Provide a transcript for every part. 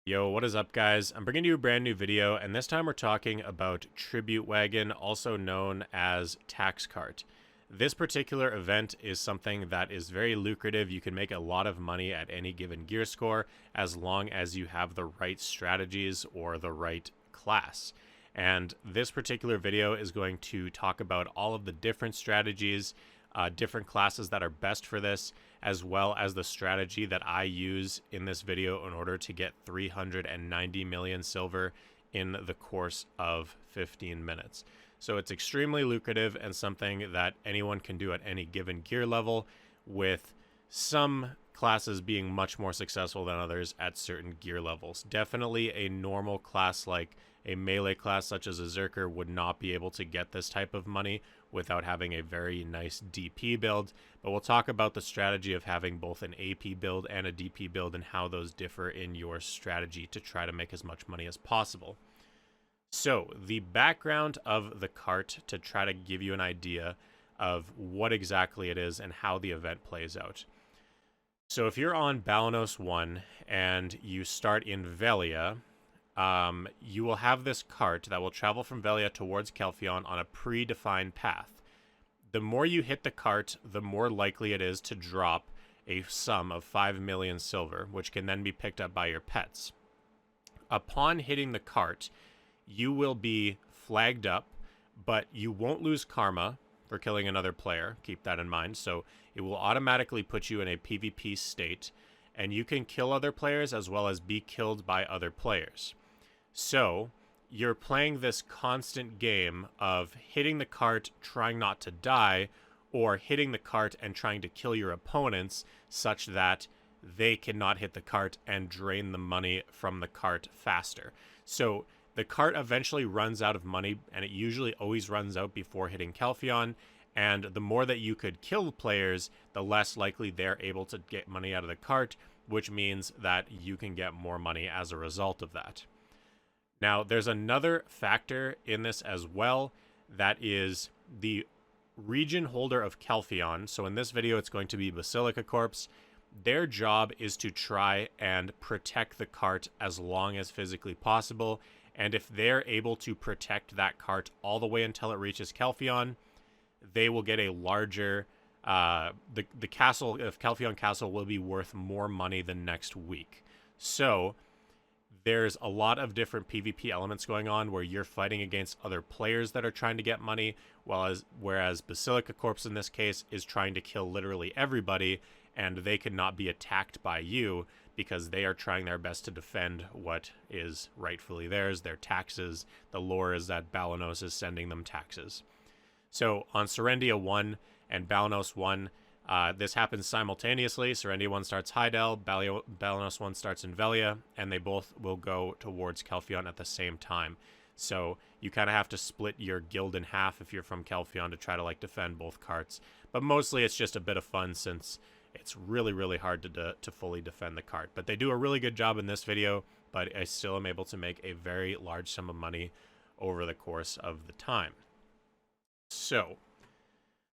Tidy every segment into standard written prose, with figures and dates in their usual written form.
Yo, what is up, guys? I'm bringing you a brand new video, and this time we're talking about Tribute Wagon, also known as Tax Cart. This particular event is something that is very lucrative. You can make a lot of money at any given gear score as long as you have the right strategies or the right class. And this particular video is going to talk about all of the different strategies, different classes that are best for this, as well as the strategy that I use in this video in order to get 390 million silver in the course of 15 minutes. So it's extremely lucrative and something that anyone can do at any given gear level, with some classes being much more successful than others at certain gear levels. Definitely a normal class like a melee class such as a Zerker would not be able to get this type of money without having a very nice DP build, but we'll talk about the strategy of having both an AP build and a DP build and how those differ in your strategy to try to make as much money as possible. So the background of the cart, to try to give you an idea of what exactly it is and how the event plays out. So if you're on Balanos 1 and you start in Velia, you will have this cart that will travel from Velia towards Kelfion on a predefined path. The more you hit the cart, the more likely it is to drop a sum of 5 million silver, which can then be picked up by your pets. Upon hitting the cart, you will be flagged up, but you won't lose karma for killing another player. Keep that in mind. So it will automatically put you in a PvP state, and you can kill other players as well as be killed by other players. So you're playing this constant game of hitting the cart, trying not to die, or hitting the cart and trying to kill your opponents such that they cannot hit the cart and drain the money from the cart faster. So the cart eventually runs out of money, and it usually always runs out before hitting Kelfion, and the more that you could kill players, the less likely they're able to get money out of the cart, which means that you can get more money as a result of that. Now, there's another factor in this as well, that is the region holder of Kelfion. So in this video, it's going to be Basilica Corps. Their job is to try and protect the cart as long as physically possible, and if they're able to protect that cart all the way until it reaches Kelfion, they will get a larger, the castle of Kelfion Castle will be worth more money the next week. So there's a lot of different PvP elements going on where you're fighting against other players that are trying to get money, whereas Basilica Corps in this case is trying to kill literally everybody, and they could not be attacked by you because they are trying their best to defend what is rightfully theirs, their taxes. The lore is that Balanos is sending them taxes. So on Serendia 1 and Balanos 1, this happens simultaneously. Serendia 1 starts Heidel, Balanos 1 starts in Velia, and they both will go towards Kelfion at the same time. So you kind of have to split your guild in half if you're from Kelfion to try to defend both carts. But mostly it's just a bit of fun since it's really, really hard to fully defend the cart. But they do a really good job in this video, but I still am able to make a very large sum of money over the course of the time. So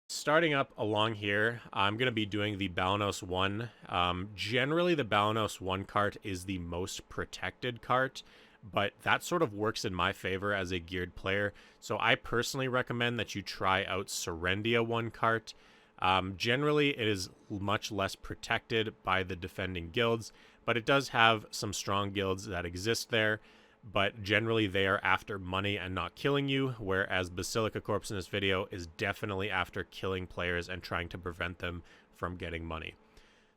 starting up along here, I'm going to be doing the Balanos 1. Generally, the Balanos 1 cart is the most protected cart, but that sort of works in my favor as a geared player. So I personally recommend that you try out Serendia 1 cart. Generally, it is much less protected by the defending guilds, but it does have some strong guilds that exist there. But generally, they are after money and not killing you, whereas Basilica Corps in this video is definitely after killing players and trying to prevent them from getting money.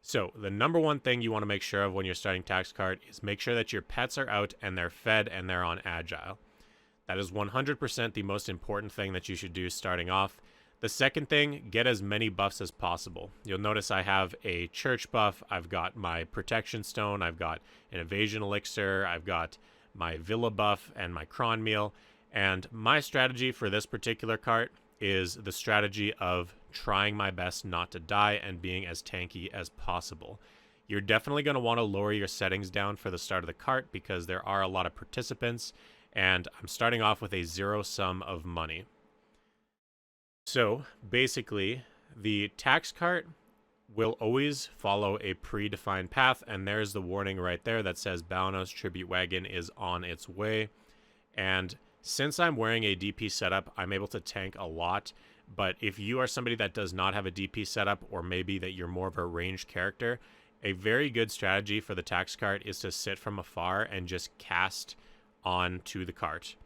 So the number one thing you want to make sure of when you're starting Tax Cart is make sure that your pets are out and they're fed and they're on Agile. That is 100% the most important thing that you should do starting off. The second thing, get as many buffs as possible. You'll notice I have a church buff, I've got my protection stone, I've got an evasion elixir, I've got my villa buff and my cron meal. And my strategy for this particular cart is the strategy of trying my best not to die and being as tanky as possible. You're definitely going to want to lower your settings down for the start of the cart because there are a lot of participants, and I'm starting off with a zero sum of money. So basically, the tax cart will always follow a predefined path, and there's the warning right there that says Balanos Tribute Wagon is on its way. And since I'm wearing a DP setup, I'm able to tank a lot. But if you are somebody that does not have a DP setup, or maybe that you're more of a ranged character, a very good strategy for the tax cart is to sit from afar and just cast onto the cart.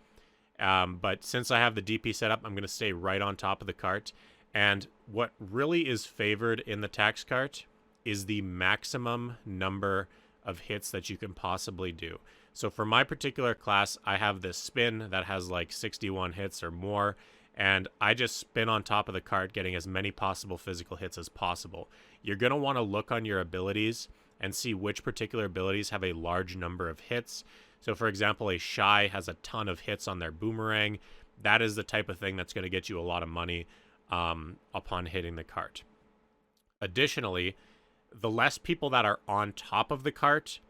But since I have the DP setup, I'm going to stay right on top of the cart. And what really is favored in the tax cart is the maximum number of hits that you can possibly do. So for my particular class, I have this spin that has like 61 hits or more, and I just spin on top of the cart, getting as many possible physical hits as possible. You're going to want to look on your abilities and see which particular abilities have a large number of hits. So for example, a Shy has a ton of hits on their boomerang. That is the type of thing that's going to get you a lot of money upon hitting the cart. Additionally, the less people that are on top of the cart,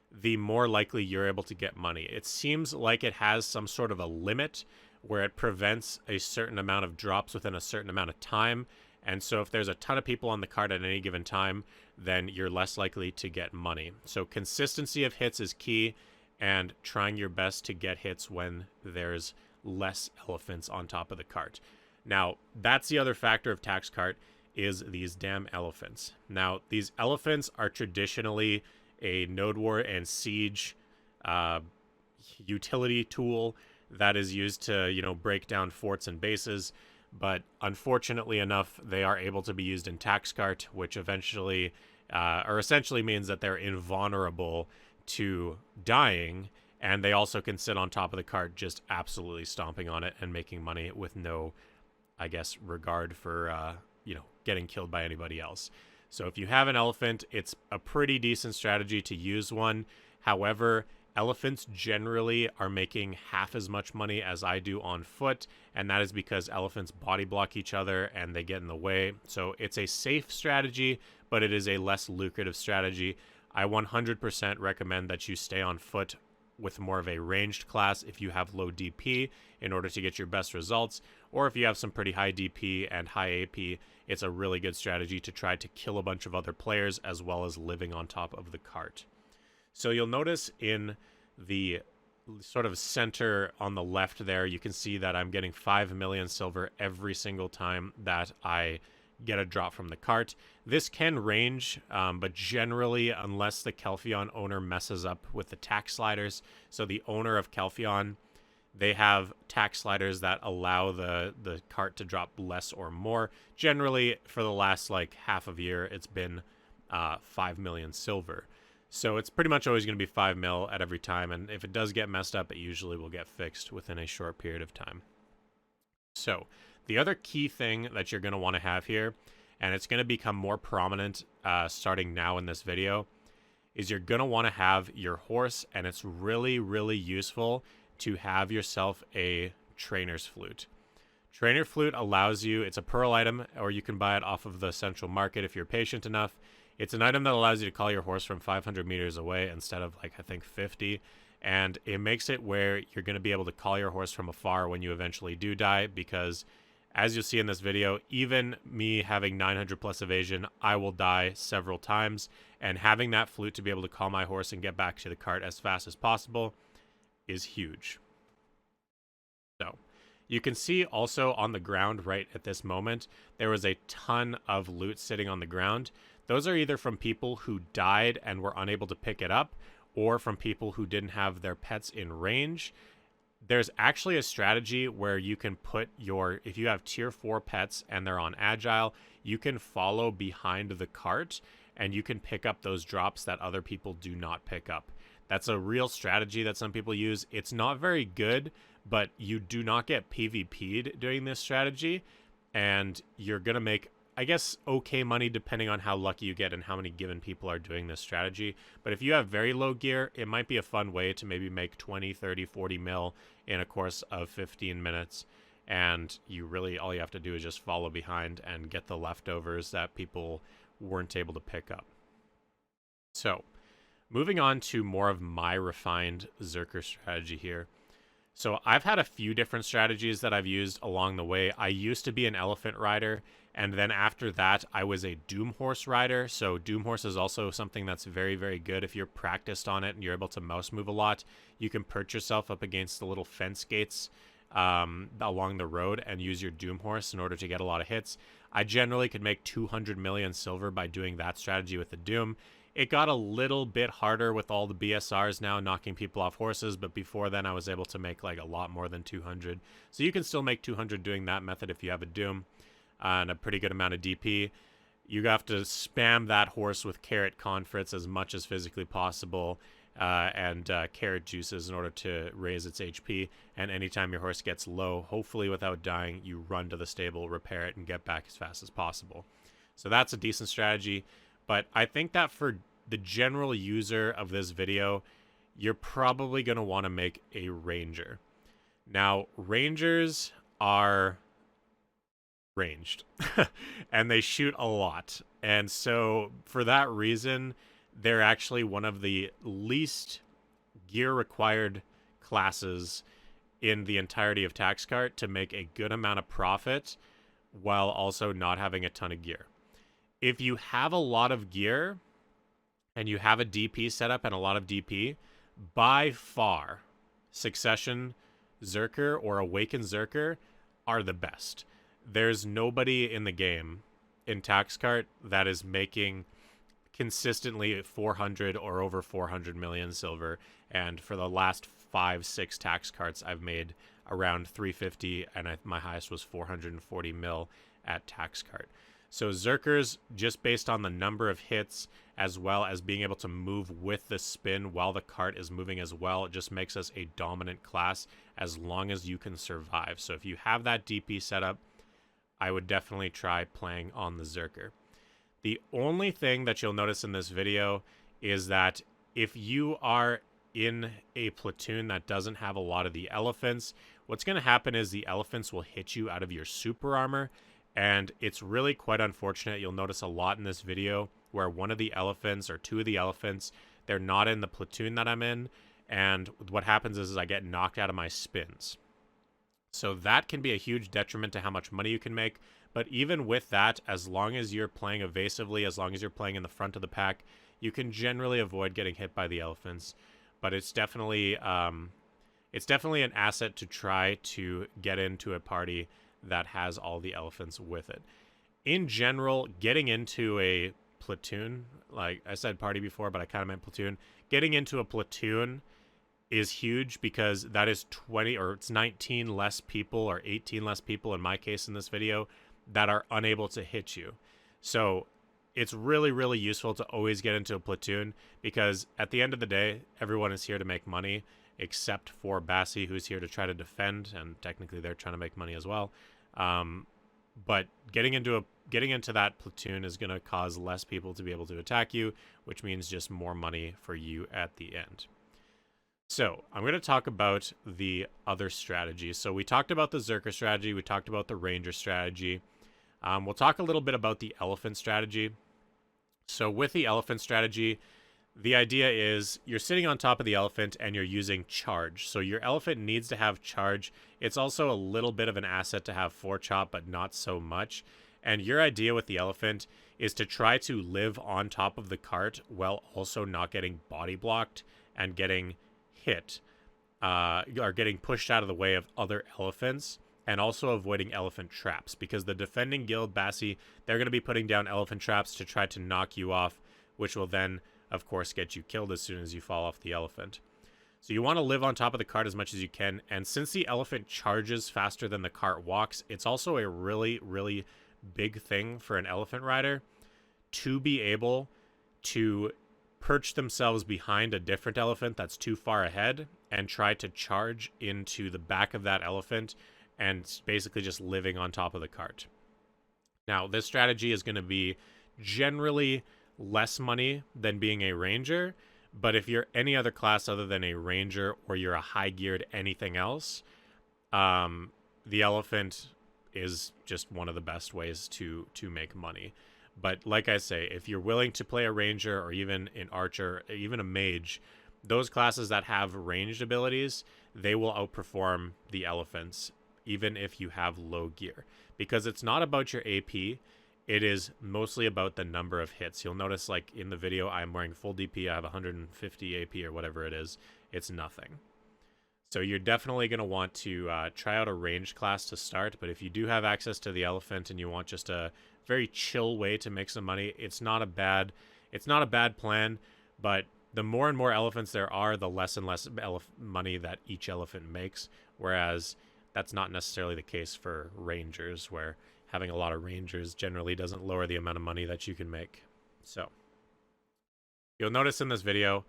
the more likely you're able to get money. It seems like it has some sort of a limit where it prevents a certain amount of drops within a certain amount of time. And so if there's a ton of people on the cart at any given time, then you're less likely to get money. So consistency of hits is key, and trying your best to get hits when there's less elephants on top of the cart. Now, that's the other factor of tax cart, is these damn elephants. Now, these elephants are traditionally a node war and siege utility tool that is used to, break down forts and bases. But unfortunately enough, they are able to be used in tax cart, which eventually, or essentially means that they're invulnerable to dying, and they also can sit on top of the cart just absolutely stomping on it and making money with no, I guess, regard for, getting killed by anybody else. So if you have an elephant, it's a pretty decent strategy to use one. However, elephants generally are making half as much money as I do on foot, and that is because elephants body block each other and they get in the way. So it's a safe strategy, but it is a less lucrative strategy. I 100% recommend that you stay on foot with more of a ranged class if you have low DP in order to get your best results, or if you have some pretty high DP and high AP, it's a really good strategy to try to kill a bunch of other players as well as living on top of the cart. So you'll notice in the sort of center on the left there, you can see that I'm getting 5 million silver every single time that I get a drop from the cart. This can range, but generally, unless the Kelphion owner messes up with the tax sliders, so the owner of Kelphion, they have tax sliders that allow the cart to drop less or more. Generally, for the last like half of year, it's been 5 million silver. So it's pretty much always going to be 5 mil at every time, and if it does get messed up, it usually will get fixed within a short period of time. So the other key thing that you're going to want to have here, and it's going to become more prominent starting now in this video, is you're going to want to have your horse, and it's really, really useful to have yourself a trainer's flute. Trainer flute allows you, it's a pearl item, or you can buy it off of the central market if you're patient enough. It's an item that allows you to call your horse from 500 meters away instead of, like, I think 50. And it makes it where you're going to be able to call your horse from afar when you eventually do die, because as you'll see in this video, even me having 900 plus evasion, I will die several times. And having that flute to be able to call my horse and get back to the cart as fast as possible is huge. So you can see also on the ground right at this moment, there was a ton of loot sitting on the ground. Those are either from people who died and were unable to pick it up, or from people who didn't have their pets in range. There's actually a strategy where you can put if you have tier 4 pets and they're on agile, you can follow behind the cart and you can pick up those drops that other people do not pick up. That's a real strategy that some people use. It's not very good, but you do not get PvP'd doing this strategy, and you're going to make, I guess, okay money depending on how lucky you get and how many given people are doing this strategy. But if you have very low gear, it might be a fun way to maybe make 20, 30, 40 mil in a course of 15 minutes. And all you have to do is just follow behind and get the leftovers that people weren't able to pick up. So moving on to more of my refined Zerker strategy here. So I've had a few different strategies that I've used along the way. I used to be an elephant rider, and then after that, I was a doom horse rider. So doom horse is also something that's very, very good if you're practiced on it and you're able to mouse move a lot. You can perch yourself up against the little fence gates along the road and use your doom horse in order to get a lot of hits. I generally could make 200 million silver by doing that strategy with the doom. It got a little bit harder with all the BSRs now knocking people off horses, but before then I was able to make like a lot more than 200. So you can still make 200 doing that method if you have a doom and a pretty good amount of DP. You have to spam that horse with carrot confrits as much as physically possible and carrot juices in order to raise its HP. And anytime your horse gets low, hopefully without dying, you run to the stable, repair it, and get back as fast as possible. So that's a decent strategy. But I think that for the general user of this video, you're probably going to want to make a ranger. Now, rangers are ranged and they shoot a lot. And so for that reason, they're actually one of the least gear required classes in the entirety of Tax Cart to make a good amount of profit while also not having a ton of gear. If you have a lot of gear and you have a DP setup and a lot of DP, by far, Succession Zerker or Awakened Zerker are the best. There's nobody in the game in Tax Cart that is making consistently 400 or over 400 million silver. And for the last 5-6 tax carts, I've made around 350, and my highest was 440 mil at tax cart. So Zerkers, just based on the number of hits, as well as being able to move with the spin while the cart is moving as well, it just makes us a dominant class as long as you can survive. So if you have that DP setup, I would definitely try playing on the Zerker. The only thing that you'll notice in this video is that if you are in a platoon that doesn't have a lot of the elephants, what's going to happen is the elephants will hit you out of your super armor. And it's really quite unfortunate. You'll notice a lot in this video where one of the elephants or two of the elephants, they're not in the platoon that I'm in. And what happens is I get knocked out of my spins. So that can be a huge detriment to how much money you can make. But even with that, as long as you're playing evasively, as long as you're playing in the front of the pack, you can generally avoid getting hit by the elephants. But it's definitely an asset to try to get into a party that has all the elephants with it. In general, getting into a platoon, like I said party before, but I kind of meant platoon. Getting into a platoon is huge because that is 20 or it's 19 less people or 18 less people in my case in this video that are unable to hit you. So it's really, really useful to always get into a platoon because at the end of the day, everyone is here to make money except for Bassi, who's here to try to defend, and technically they're trying to make money as well. But getting into that platoon is going to cause less people to be able to attack you, which means just more money for you at the end. So I'm going to talk about the other strategies. So we talked about the Zerker strategy. We talked about the Ranger strategy. We'll talk a little bit about the Elephant strategy. So with the Elephant strategy, the idea is you're sitting on top of the elephant and you're using charge. So your elephant needs to have charge. It's also a little bit of an asset to have 4-chop, but not so much. And your idea with the elephant is to try to live on top of the cart while also not getting body blocked and getting hit or getting pushed out of the way of other elephants, and also avoiding elephant traps, because the defending guild Bassi, they're going to be putting down elephant traps to try to knock you off, which will then of course get you killed as soon as you fall off the elephant. So you want to live on top of the cart as much as you can, and since the elephant charges faster than the cart walks, it's also a really, really big thing for an elephant rider to be able to perch themselves behind a different elephant that's too far ahead and try to charge into the back of that elephant and basically just living on top of the cart. Now, this strategy is going to be generally less money than being a ranger, but if you're any other class other than a ranger or you're a high geared anything else, the elephant is just one of the best ways to make money. But like I say, if you're willing to play a ranger or even an archer, even a mage, those classes that have ranged abilities, they will outperform the elephants, even if you have low gear. Because it's not about your AP, it is mostly about the number of hits. You'll notice, like, in the video, I'm wearing full DP, I have 150 AP or whatever it is. It's nothing. So you're definitely going to want to try out a ranged class to start, but if you do have access to the elephant and you want just a very chill way to make some money, it's not a bad plan, but the more and more elephants there are, the less and less money that each elephant makes, whereas that's not necessarily the case for rangers, where having a lot of rangers generally doesn't lower the amount of money that you can make. So you'll notice in this video,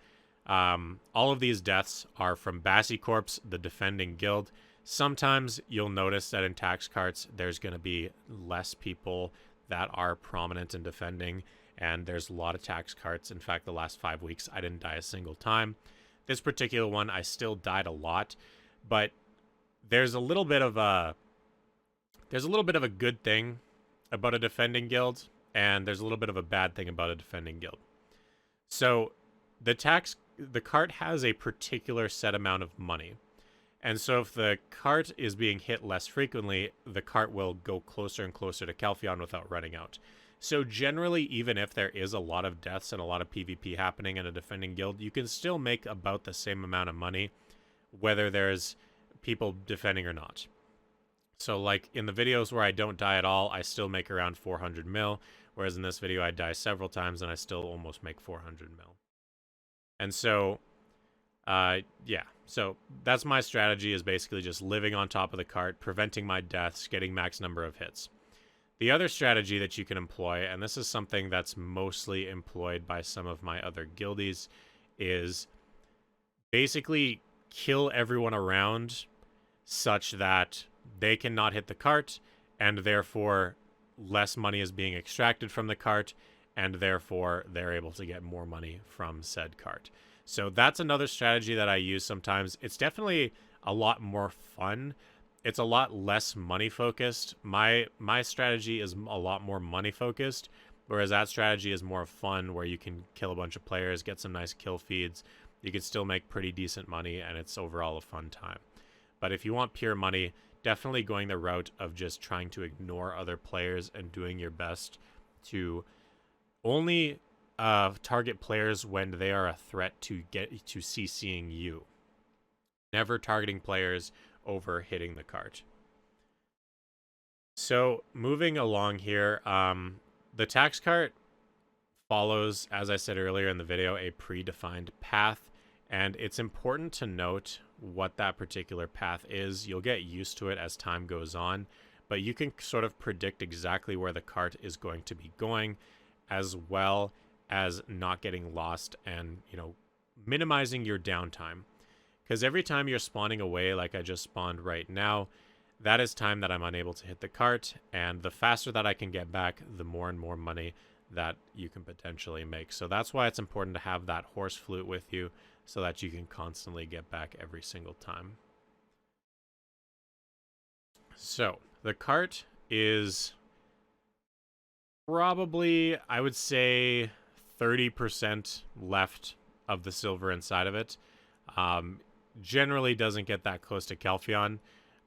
all of these deaths are from Corps, the defending guild. Sometimes you'll notice that in tax carts, there's going to be less people that are prominent in defending, and there's a lot of tax carts. In fact, the last 5 weeks, I didn't die a single time. This particular one, I still died a lot, but there's a little bit of a good thing about a defending guild, and there's a little bit of a bad thing about a defending guild. So the cart has a particular set amount of money. And so if the cart is being hit less frequently, the cart will go closer and closer to Calpheon without running out. So generally, even if there is a lot of deaths and a lot of PvP happening in a defending guild, you can still make about the same amount of money, whether there's people defending or not. So like in the videos where I don't die at all, I still make around 400 mil, whereas in this video I die several times and I still almost make 400 mil. And so, yeah, so that's my strategy, is basically just living on top of the cart, preventing my deaths, getting max number of hits. The other strategy that you can employ, and this is something that's mostly employed by some of my other guildies, is basically kill everyone around such that they cannot hit the cart, and therefore less money is being extracted from the cart, and therefore they're able to get more money from said cart. So that's another strategy that I use sometimes. It's definitely a lot more fun. It's a lot less money focused. My strategy is a lot more money focused, whereas that strategy is more fun, where you can kill a bunch of players, get some nice kill feeds. You can still make pretty decent money, and it's overall a fun time. But if you want pure money, definitely going the route of just trying to ignore other players and doing your best to only target players when they are a threat to get to CCing you. Never targeting players over hitting the cart. So moving along here, the tax cart follows, as I said earlier in the video, a predefined path, and it's important to note what that particular path is. You'll get used to it as time goes on, but you can sort of predict exactly where the cart is going to be going, as well as not getting lost and, you know, minimizing your downtime. Because every time you're spawning away, like I just spawned right now, that is time that I'm unable to hit the cart, and the faster that I can get back, the more and more money that you can potentially make. So that's why it's important to have that horse flute with you, so that you can constantly get back every single time. So the cart is probably, I would say, 30% left of the silver inside of it. Generally doesn't get that close to Calpheon,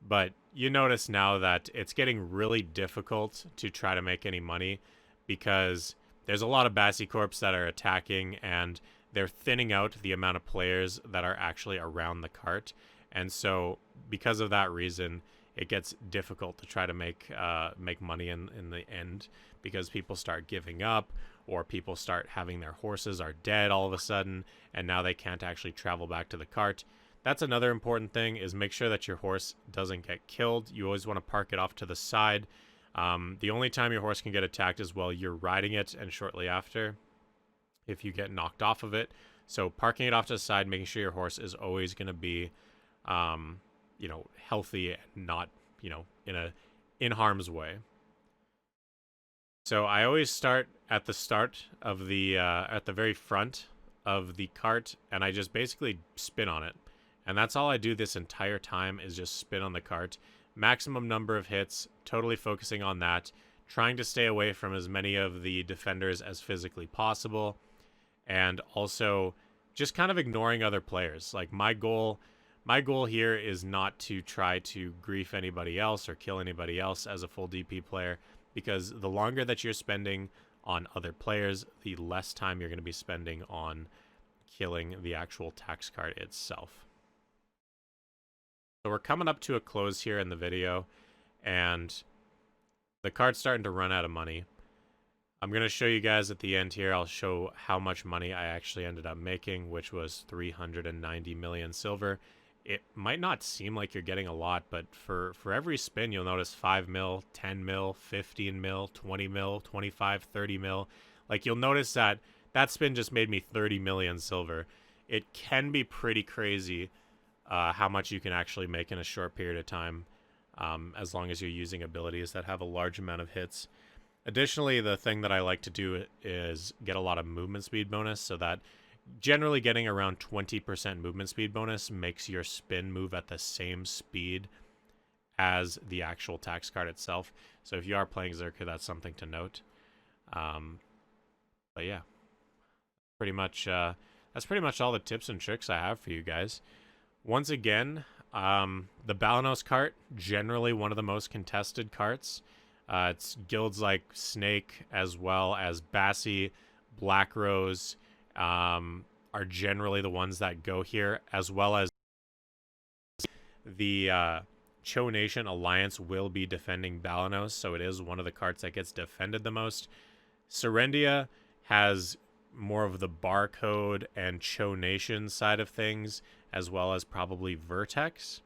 but you notice now that it's getting really difficult to try to make any money, because there's a lot of Corps that are attacking, and they're thinning out the amount of players that are actually around the cart. And so because of that reason, it gets difficult to try to make money in the end, because people start giving up, or people start having their horses are dead all of a sudden, and now they can't actually travel back to the cart. That's another important thing, is make sure that your horse doesn't get killed. You always want to park it off to the side. The only time your horse can get attacked is while you're riding it, and shortly after, if you get knocked off of it. So parking it off to the side, making sure your horse is always going to be, you know, healthy and not, you know, in harm's way. So I always start at the start of the at the very front of the cart, and I just basically spin on it. And that's all I do this entire time, is just spin on the cart. Maximum number of hits, totally focusing on that, trying to stay away from as many of the defenders as physically possible, and also just kind of ignoring other players. Like my goal here is not to try to grief anybody else or kill anybody else as a full DP player, because the longer that you're spending on other players, the less time you're going to be spending on killing the actual tax card itself. So we're coming up to a close here in the video, and the card's starting to run out of money. I'm going to show you guys at the end here. I'll show how much money I actually ended up making, which was 390 million silver. It might not seem like you're getting a lot, but for every spin, you'll notice 5 mil, 10 mil, 15 mil, 20 mil, 25, 30 mil. Like, you'll notice that spin just made me 30 million silver. It can be pretty crazy how much you can actually make in a short period of time, as long as you're using abilities that have a large amount of hits. Additionally, the thing that I like to do is get a lot of movement speed bonus, so that generally getting around 20% movement speed bonus makes your spin move at the same speed as the actual tax card itself. So if you are playing Zerka, that's something to note. But yeah, that's pretty much all the tips and tricks I have for you guys. Once again, the Balanos cart, generally one of the most contested carts. It's guilds like Snake as well as Bassi, Black Rose, are generally the ones that go here, as well as the Cho Nation Alliance will be defending Balanos, so it is one of the carts that gets defended the most. Serendia has more of the barcode and Cho Nation side of things, as well as probably Vertex.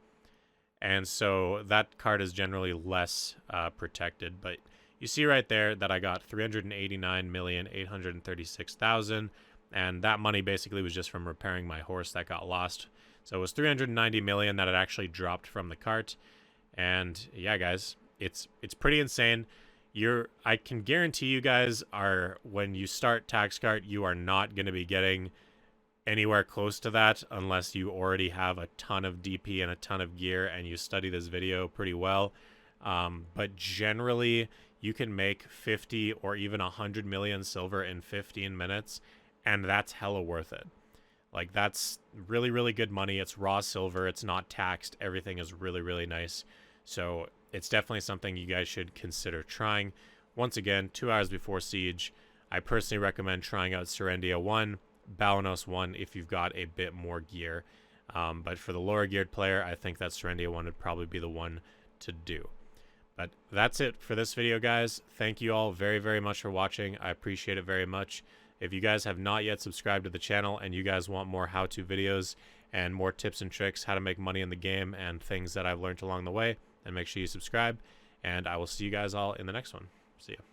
And so that card is generally less protected. But you see right there that I got 389,836,000. And that money basically was just from repairing my horse that got lost. So it was 390 million that had actually dropped from the cart. And yeah, guys, it's pretty insane. I can guarantee you guys when you start tax cart, you are not going to be getting anywhere close to that unless you already have a ton of DP and a ton of gear and you study this video pretty well. But generally, you can make 50 or even 100 million silver in 15 minutes, and that's hella worth it. Like, that's really, really good money. It's raw silver. It's not taxed. Everything is really, really nice. So it's definitely something you guys should consider trying. Once again, 2 hours before Siege, I personally recommend trying out Serendia 1, Balanos 1 if you've got a bit more gear. But for the lower geared player, I think that Serendia 1 would probably be the one to do. But that's it for this video, guys. Thank you all very, very much for watching. I appreciate it very much. If you guys have not yet subscribed to the channel and you guys want more how-to videos and more tips and tricks, how to make money in the game and things that I've learned along the way, then make sure you subscribe. And I will see you guys all in the next one. See ya.